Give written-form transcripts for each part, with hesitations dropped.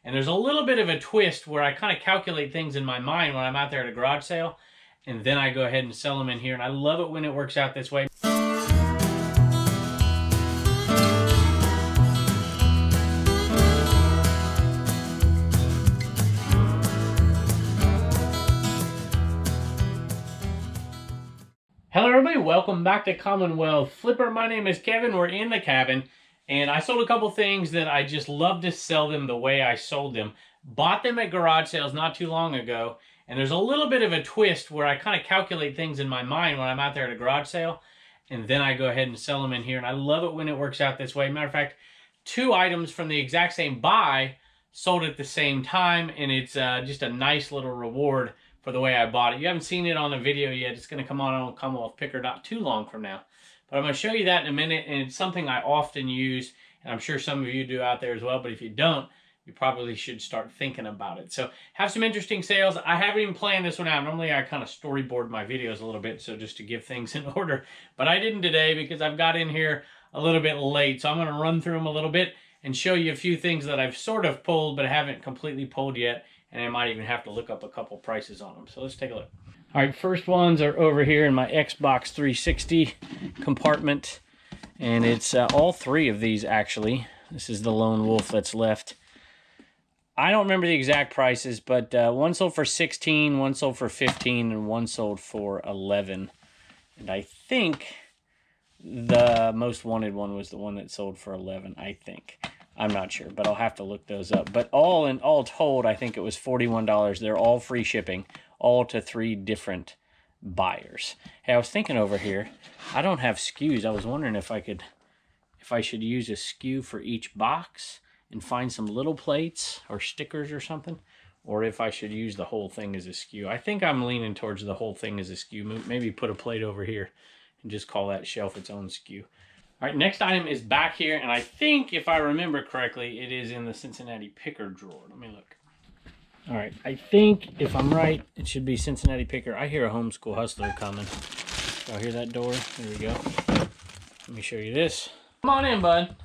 And there's a little bit of a twist where I kind of calculate things in my mind when I'm out there at a garage sale, and then I go ahead and sell them in here. And I love it when it works out this way. Hello everybody, welcome back to Commonwealth Flipper. My name is Kevin, we're in the cabin, and I sold a couple things that I just love to sell them the way I sold them. Bought them at garage sales not too long ago, and there's a little bit of a twist where I kind of calculate things in my mind when I'm out there at a garage sale, and then I go ahead and sell them in here, and I love it when it works out this way. Matter of fact, two items from the exact same buy sold at the same time, and it's just a nice little reward for the way I bought it. You haven't seen it on the video yet. It's going to come on Commonwealth Picker not too long from now. But I'm going to show you that in a minute, and it's something I often use, and I'm sure some of you do out there as well, but if you don't, you probably should start thinking about it. So have some interesting sales. I haven't even planned this one out. Normally I kind of storyboard my videos a little bit, so just to give things in order. But I didn't today because I've got in here a little bit late. So I'm going to run through them a little bit and show you a few things that I've sort of pulled, but haven't completely pulled yet. And I might even have to look up a couple prices on them. So let's take a look. All right, first ones are over here in my Xbox 360 compartment. And it's all three of these, actually. This is the lone wolf that's left. I don't remember the exact prices, but one sold for 16, one sold for 15, and one sold for 11. And I think the most wanted one was the one that sold for 11, I think. I'm not sure, but I'll have to look those up. But all told, I think it was $41. They're all free shipping, all to 3 different buyers. Hey, I was thinking over here, I don't have SKUs. I was wondering if I should use a SKU for each box and find some little plates or stickers or something, or if I should use the whole thing as a SKU. I think I'm leaning towards the whole thing as a SKU. Maybe put a plate over here and just call that shelf its own SKU. All right, next item is back here, and I think, if I remember correctly, it is in the Cincinnati Picker drawer. Let me look. All right, I think, if I'm right, it should be Cincinnati Picker. I hear a homeschool hustler coming. Y'all hear that door? There we go. Let me show you this. Come on in, bud.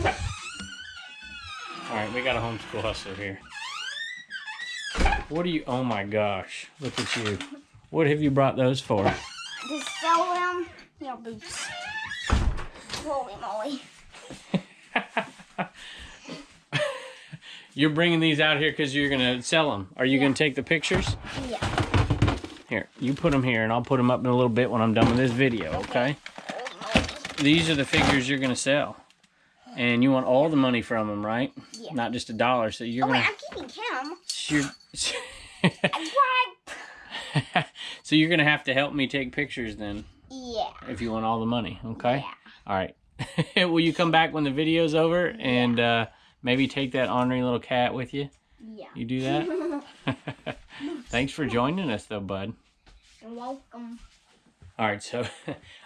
All right, we got a homeschool hustler here. What are you, oh my gosh, look at you. What have you brought those for? To sell them, your boots. Holy moly. You're bringing these out here because you're going to sell them. Are you going to take the pictures? Yeah. Here, you put them here, and I'll put them up in a little bit when I'm done with this video, okay? These are the figures you're going to sell. And you want all the money from them, right? Yeah. Not just $1. So you're going to... I'm keeping count. So you're going to have to help me take pictures then. Yeah. If you want all the money, okay? Yeah. All right. Will you come back when the video's over and maybe take that ornery little cat with you? Yeah. You do that? Thanks for joining us, though, bud. You're welcome. All right, so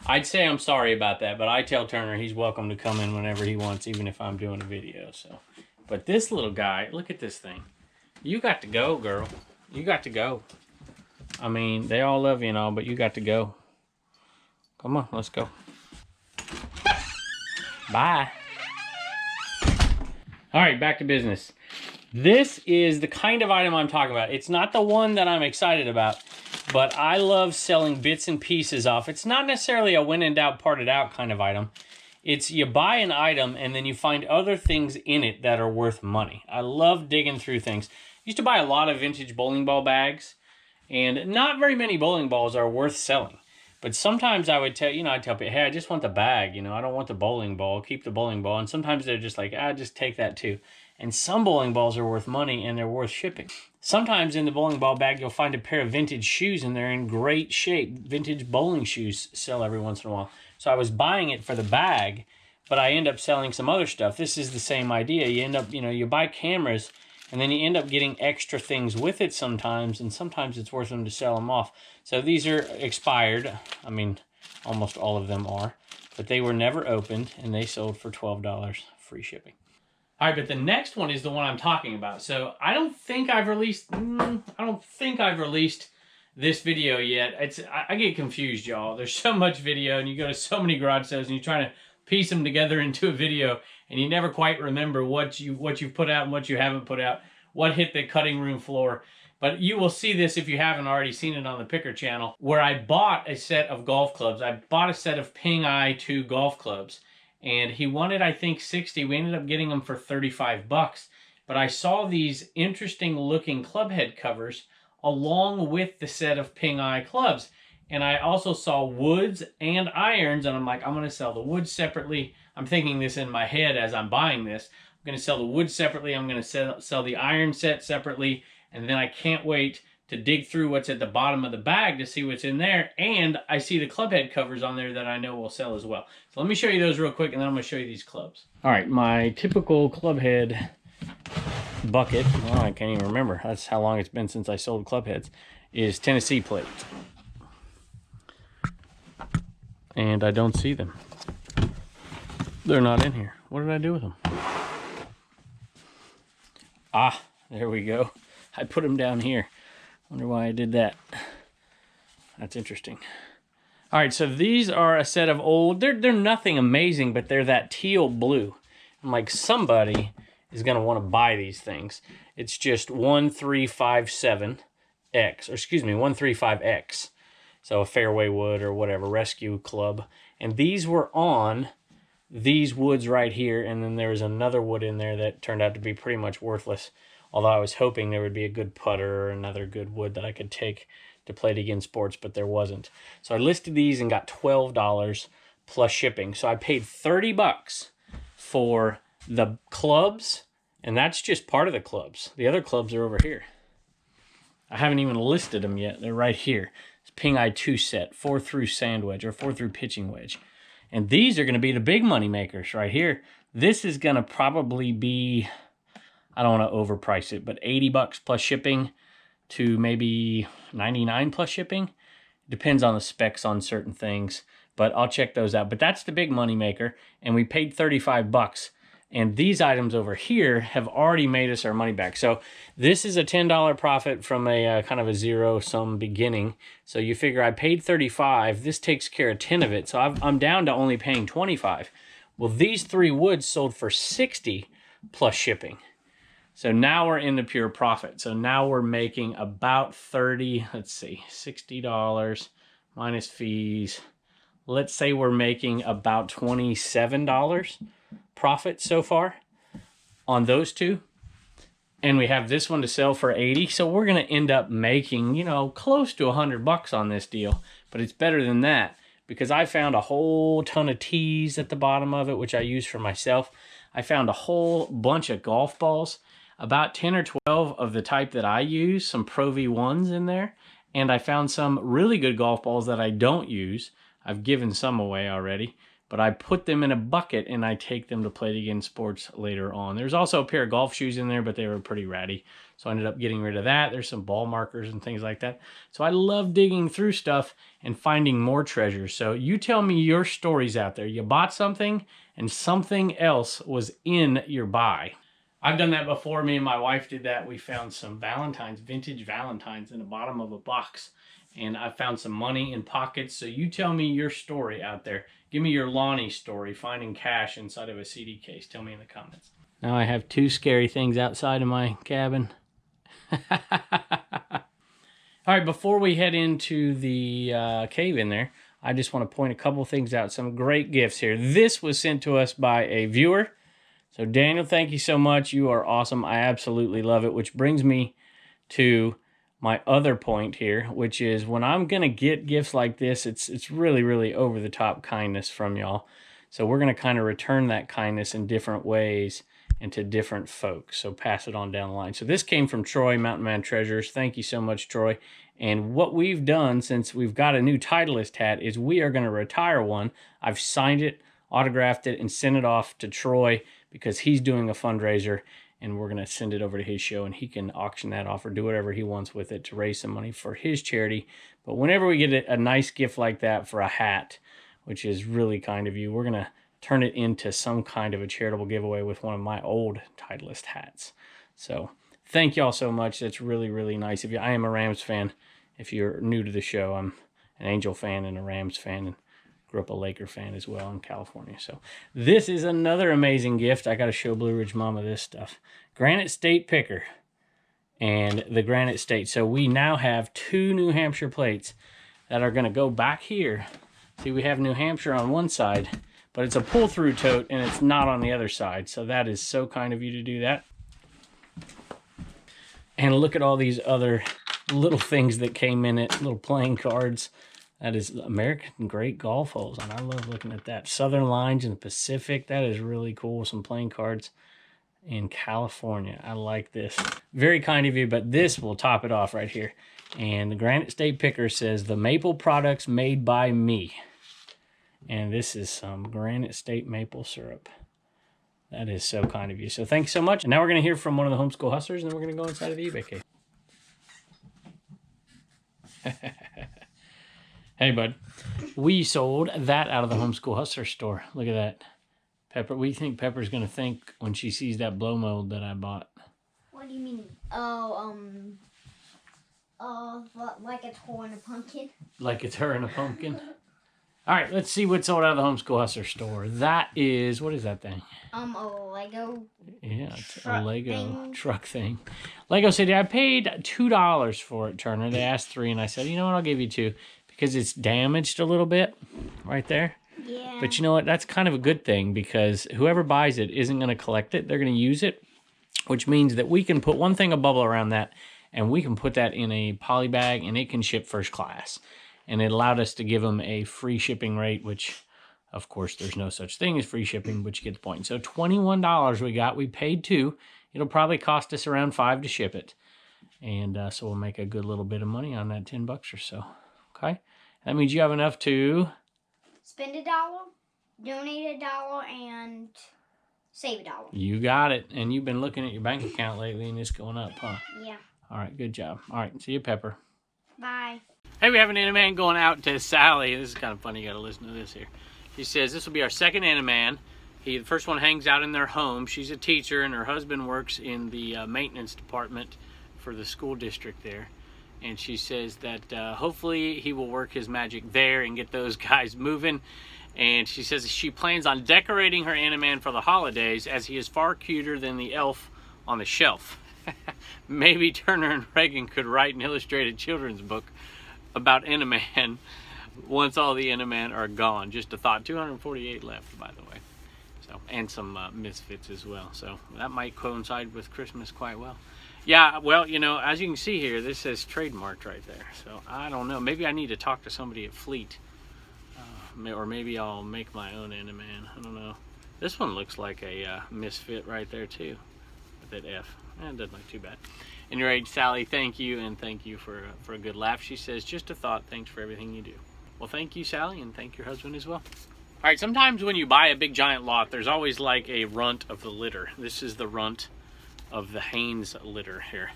I'd say I'm sorry about that, but I tell Turner he's welcome to come in whenever he wants, even if I'm doing a video. So, but this little guy, look at this thing. You got to go, girl. You got to go. I mean, they all love you and all, but you got to go. Come on, let's go. Bye. All right, back to business. This is the kind of item I'm talking about. It's not the one that I'm excited about, but I love selling bits and pieces off. It's not necessarily a when in doubt, parted out kind of item. It's you buy an item and then you find other things in it that are worth money. I love digging through things. I used to buy a lot of vintage bowling ball bags, and not very many bowling balls are worth selling. But sometimes I would tell, I'd tell people, hey, I just want the bag, I don't want the bowling ball, keep the bowling ball. And sometimes they're just like, just take that too. And some bowling balls are worth money and they're worth shipping. Sometimes in the bowling ball bag, you'll find a pair of vintage shoes and they're in great shape. Vintage bowling shoes sell every once in a while. So I was buying it for the bag, but I end up selling some other stuff. This is the same idea. You end up, you buy cameras and then you end up getting extra things with it sometimes, and sometimes it's worth them to sell them off. So these are expired. I mean, almost all of them are, but they were never opened, and they sold for $12 free shipping. All right, but the next one is the one I'm talking about. So I don't think I've released this video yet. I get confused, y'all. There's so much video, and you go to so many garage sales, and you're trying to piece them together into a video, and you never quite remember what you've put out and what you haven't put out, what hit the cutting room floor. But you will see this if you haven't already seen it on the Picker channel, where I bought a set of golf clubs. I bought a set of Ping Eye 2 golf clubs, and he wanted, I think, 60. We ended up getting them for 35 bucks. But I saw these interesting looking club head covers along with the set of Ping Eye clubs. And I also saw woods and irons, and I'm like, I'm going to sell the woods separately. I'm thinking this in my head as I'm buying this. I'm going to sell the wood separately. I'm going to sell the iron set separately. And then I can't wait to dig through what's at the bottom of the bag to see what's in there. And I see the club head covers on there that I know will sell as well. So let me show you those real quick, and then I'm going to show you these clubs. All right, my typical club head bucket, well, I can't even remember. That's how long it's been since I sold club heads, is Tennessee plate. And I don't see them. They're not in here. What did I do with them? Ah, there we go. I put them down here. Wonder why I did that. That's interesting. All right, so these are a set of old, they're nothing amazing, but they're that teal blue. I'm like, somebody is going to want to buy these things. It's just 1357X, or excuse me, 135X. So a fairway wood or whatever, rescue club. And these were on these woods right here, and then there was another wood in there that turned out to be pretty much worthless. Although I was hoping there would be a good putter or another good wood that I could take to play it against sports, but there wasn't. So I listed these and got $12 plus shipping. So I paid 30 bucks for the clubs, and that's just part of the clubs. The other clubs are over here. I haven't even listed them yet. They're right here. It's Ping Eye 2 set, 4-through sand wedge or 4-through pitching wedge. And these are going to be the big money makers right here. This is going to probably be, I don't want to overprice it, but 80 bucks plus shipping to maybe 99 plus shipping. Depends on the specs on certain things, but I'll check those out. But that's the big money maker, and we paid 35 bucks. And these items over here have already made us our money back. So this is a $10 profit from a kind of a zero-sum beginning. So you figure I paid 35. This takes care of 10 of it. So I'm down to only paying 25. Well, these 3 woods sold for 60 plus shipping. So now we're in the pure profit. So now we're making about 30, let's see, $60 minus fees. Let's say we're making about $27 profit so far on those 2. And we have this one to sell for 80. So we're going to end up making, you know, close to 100 bucks on this deal. But it's better than that because I found a whole ton of tees at the bottom of it, which I use for myself. I found a whole bunch of golf balls, about 10 or 12 of the type that I use, some Pro V1s in there. And I found some really good golf balls that I don't use. I've given some away already, but I put them in a bucket and I take them to play against sports later on. There's also a pair of golf shoes in there, but they were pretty ratty. So I ended up getting rid of that. There's some ball markers and things like that. So I love digging through stuff and finding more treasures. So you tell me your stories out there. You bought something and something else was in your buy. I've done that before. Me and my wife did that. We found some Valentines, vintage Valentines in the bottom of a box. And I found some money in pockets. So you tell me your story out there. Give me your Lonnie story, finding cash inside of a CD case. Tell me in the comments. Now I have 2 scary things outside of my cabin. All right, before we head into the cave in there, I just want to point a couple things out. Some great gifts here. This was sent to us by a viewer. So Daniel, thank you so much. You are awesome. I absolutely love it, which brings me to my other point here, which is when I'm going to get gifts like this, it's really, really over-the-top kindness from y'all. So we're going to kind of return that kindness in different ways and to different folks. So pass it on down the line. So this came from Troy, Mountain Man Treasures. Thank you so much, Troy. And what we've done since we've got a new Titleist hat is we are going to retire one. I've signed it, autographed it, and sent it off to Troy because he's doing a fundraiser. And we're going to send it over to his show, and he can auction that off or do whatever he wants with it to raise some money for his charity. But whenever we get a nice gift like that for a hat, which is really kind of you, we're going to turn it into some kind of a charitable giveaway with one of my old Titleist hats. So thank y'all so much. That's really, really nice of you. I am a Rams fan. If you're new to the show, I'm an Angel fan and a Rams fan. And grew up a Laker fan as well in California. So this is another amazing gift. I got to show Blue Ridge Mama this stuff. Granite State Picker and the Granite State. So we now have 2 New Hampshire plates that are going to go back here. See, we have New Hampshire on one side, but it's a pull-through tote and it's not on the other side. So that is so kind of you to do that. And look at all these other little things that came in it, little playing cards. That is American Great Golf Holes, and I love looking at that. Southern Lines in the Pacific, that is really cool. Some playing cards in California. I like this. Very kind of you, but this will top it off right here. And the Granite State Picker says, the maple products made by me. And this is some Granite State maple syrup. That is so kind of you. So thanks so much. And now we're going to hear from one of the homeschool hustlers, and then we're going to go inside of the eBay cave. Hey, bud. We sold that out of the homeschool hustler store. Look at that. Pepper. What do you think Pepper's going to think when she sees that blow mold that I bought? What do you mean? Oh, like it's her and a pumpkin. Like it's her and a pumpkin? All right, let's see what's sold out of the homeschool hustler store. That is, what is that thing? A Lego. Yeah, it's a Lego truck thing. Lego City. I paid $2 for it, Turner. They asked $3, and I said, you know what? I'll give you $2 because it's damaged a little bit right there. Yeah. But you know what? That's kind of a good thing because whoever buys it isn't going to collect it. They're going to use it, which means that we can put one thing of bubble around that, and we can put that in a poly bag, and it can ship first class. And it allowed us to give them a free shipping rate, which, of course, there's no such thing as free shipping, but you get the point. So $21 we got. We paid $2. It'll probably cost us around $5 to ship it. And so we'll make a good little bit of money on that $10 or so. Okay? That means you have enough to spend $1, donate $1, and save $1. You got it. And you've been looking at your bank account lately, and it's going up, huh? Yeah. All right, good job. All right, see you, Pepper. Bye. Hey, we have an Animan going out to Sally. This is kind of funny. You got to listen to this here. She says this will be our second Animan. The first one hangs out in their home. She's a teacher, and her husband works in the maintenance department for the school district there. And she says that hopefully he will work his magic there and get those guys moving. And she says she plans on decorating her Animan for the holidays as he is far cuter than the elf on the shelf. Maybe Turner and Reagan could write an illustrated children's book about Animan once all the Animan are gone. Just a thought. 248 left, by the way. So, and some misfits as well. So that might coincide with Christmas quite well. Yeah, well, you know, as you can see here, this says trademarked right there. So I don't know. Maybe I need to talk to somebody at Fleet. Or maybe I'll make my own Animan. I don't know. This one looks like a misfit right there too. With that F. It doesn't look too bad. In your age, Sally, thank you, and thank you for a good laugh. She says, just a thought, thanks for everything you do. Well, thank you, Sally, and thank your husband as well. All right, sometimes when you buy a big giant lot, there's always like a runt of the litter. This is the runt of the Hanes litter here.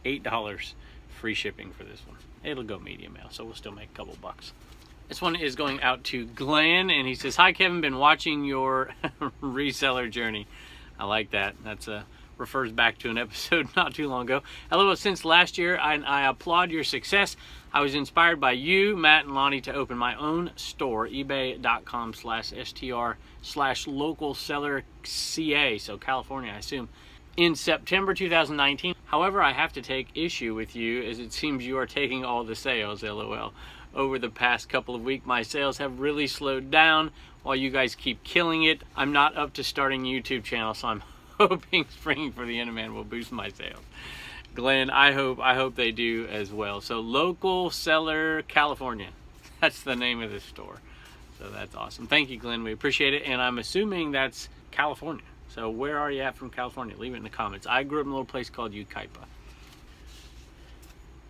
$8 free shipping for this one. It'll go medium mail, so we'll still make a couple bucks. This one is going out to Glenn, and he says, hi, Kevin, been watching your reseller journey. I like that. That's refers back to an episode not too long ago. Hello, since last year, I applaud your success. I was inspired by you, Matt, and Lonnie to open my own store, ebay.com/str/local-seller-ca, so California, I assume, in September 2019. However, I have to take issue with you as it seems you are taking all the sales, LOL. Over the past couple of weeks, my sales have really slowed down while you guys keep killing it. I'm not up to starting a YouTube channel, so I'm hoping springing for the Animan will boost my sales. Glenn, I hope they do as well. So Local Seller California, that's the name of the store. So that's awesome. Thank you, Glenn. We appreciate it. And I'm assuming that's California. So where are you at from California? Leave it in the comments. I grew up in a little place called Yucaipa. All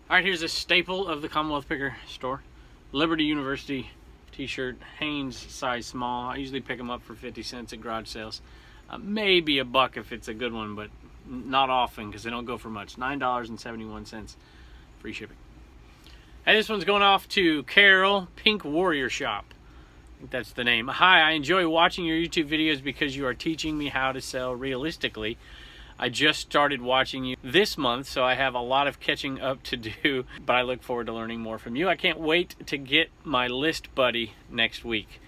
right, here's a staple of the Commonwealth Picker store. Liberty University t-shirt, Hanes size small. I usually pick them up for 50 cents at garage sales. Maybe $1 if it's a good one, but not often because they don't go for much. $9.71 free shipping. Hey, this one's going off to Carol, Pink Warrior Shop. I think that's the name. Hi, I enjoy watching your YouTube videos because you are teaching me how to sell realistically. I just started watching you this month, so I have a lot of catching up to do, but I look forward to learning more from you. I can't wait to get my list buddy next week.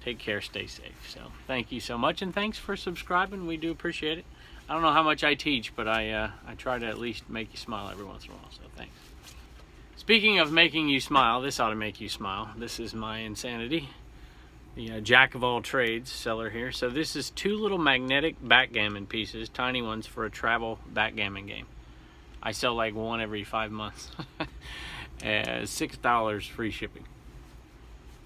Take care, stay safe. So thank you so much, and thanks for subscribing. We do appreciate it. I don't know how much I teach, but I try to at least make you smile every once in a while, so thanks. Speaking of making you smile, this ought to make you smile. This is my insanity. The jack of all trades seller here. So this is 2 little magnetic backgammon pieces, tiny ones for a travel backgammon game. I sell like 1 every 5 months. $6 free shipping.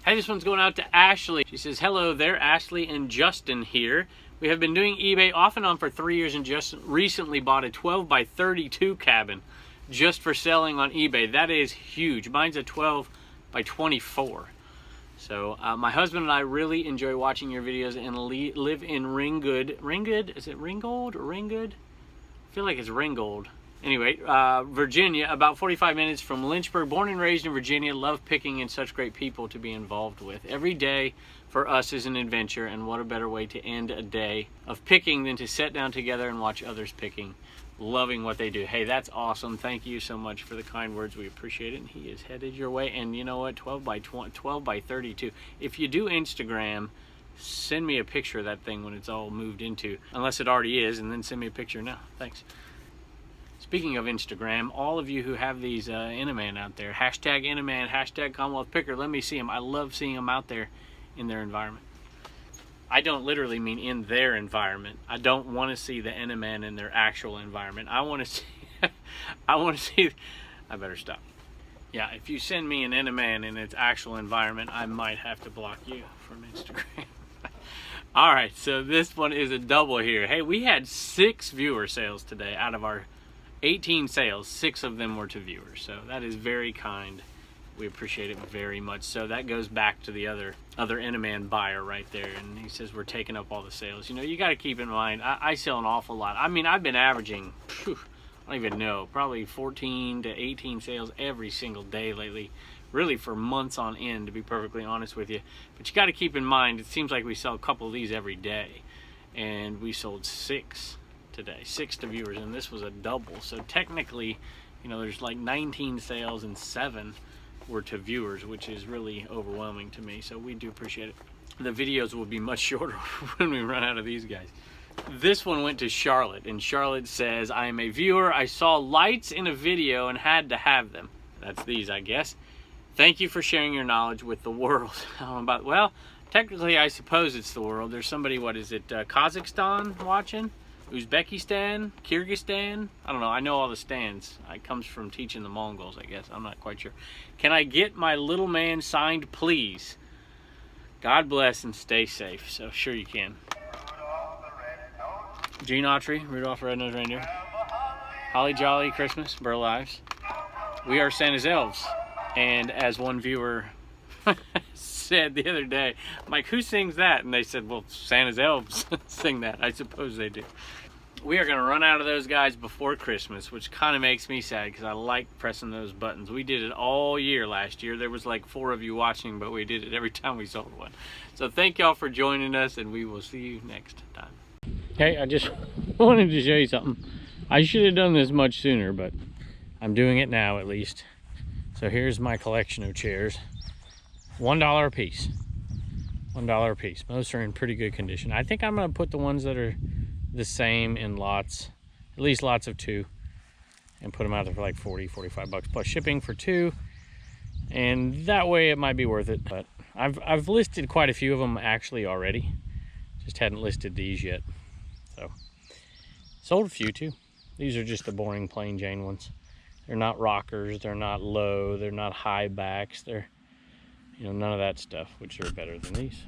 Hey, this one's going out to Ashley. She says, hello there, Ashley and Justin here. We have been doing eBay off and on for 3 years and just recently bought a 12 by 32 cabin just for selling on eBay. That is huge. Mine's a 12 by 24. So my husband and I really enjoy watching your videos and live in Ringgold. Ringgold? Is it Ringgold or Ringgold? I feel like it's Ringgold. Anyway, Virginia, about 45 minutes from Lynchburg. Born and raised in Virginia. Love picking and such great people to be involved with. Every day for us is an adventure, and what a better way to end a day of picking than to sit down together and watch others picking. Loving what they do. Hey, that's awesome. Thank you so much for the kind words. We appreciate it. And he is headed your way. And you know what? 12 by 32. If you do Instagram, send me a picture of that thing when it's all moved into, unless it already is, and then send me a picture now. Thanks. Speaking of Instagram, all of you who have these Inaman out there, hashtag Inaman, hashtag Commonwealth Picker, let me see them. I love seeing them out there in their environment. I don't literally mean in their environment. I don't want to see the Inaman in their actual environment. I want to see, I better stop. Yeah, if you send me an Inaman in its actual environment, I might have to block you from Instagram. All right, so this one is a double here. Hey, we had 6 viewer sales today. Out of our 18 sales, 6 of them were to viewers. So that is very kind. We appreciate it very much. So that goes back to the other Inaman buyer right there. And he says we're taking up all the sales. You know, you got to keep in mind, I sell an awful lot. I mean, I've been averaging, I don't even know, probably 14 to 18 sales every single day lately. Really for months on end, to be perfectly honest with you. But you got to keep in mind, it seems like we sell a couple of these every day. And we sold 6 today, 6 to viewers. And this was a double. So technically, you know, there's like 19 sales and 7 were to viewers, which is really overwhelming to me, so we do appreciate it. The videos will be much shorter when we run out of these guys. This one went to Charlotte, and Charlotte says, I am a viewer. I saw lights in a video and had to have them. That's these, I guess. Thank you for sharing your knowledge with the world. I don't know about, well, technically I suppose it's the world. There's somebody, what is it, Kazakhstan watching? Uzbekistan, Kyrgyzstan, I don't know, I know all the stands. It comes from teaching the Mongols, I guess. I'm not quite sure. Can I get my little man signed, please? God bless and stay safe. So sure you can. Gene Autry, Rudolph the Red-Nosed Reindeer. Holly Jolly Christmas, Burl Lives. We are Santa's elves. And as one viewer said the other day, I'm like, who sings that? And they said, well, Santa's elves sing that. I suppose they do. We are going to run out of those guys before Christmas, which kind of makes me sad because I like pressing those buttons. We did it all year last year. There was like 4 of you watching, but we did it every time we sold one. So thank y'all for joining us, and we will see you next time. Okay, I just wanted to show you something. I should have done this much sooner, but I'm doing it now at least. So here's my collection of chairs. $1 a piece. $1 a piece. Most are in pretty good condition. I think I'm going to put the ones that are the same in lots, at least lots of 2, and put them out there for like 40, 45 bucks plus shipping for 2, and that way it might be worth it. But I've listed quite a few of them actually already, just hadn't listed these yet. So sold a few too. These are just the boring plain Jane ones. They're not rockers, they're not low, they're not high backs, they're, you know, none of that stuff, which are better than these.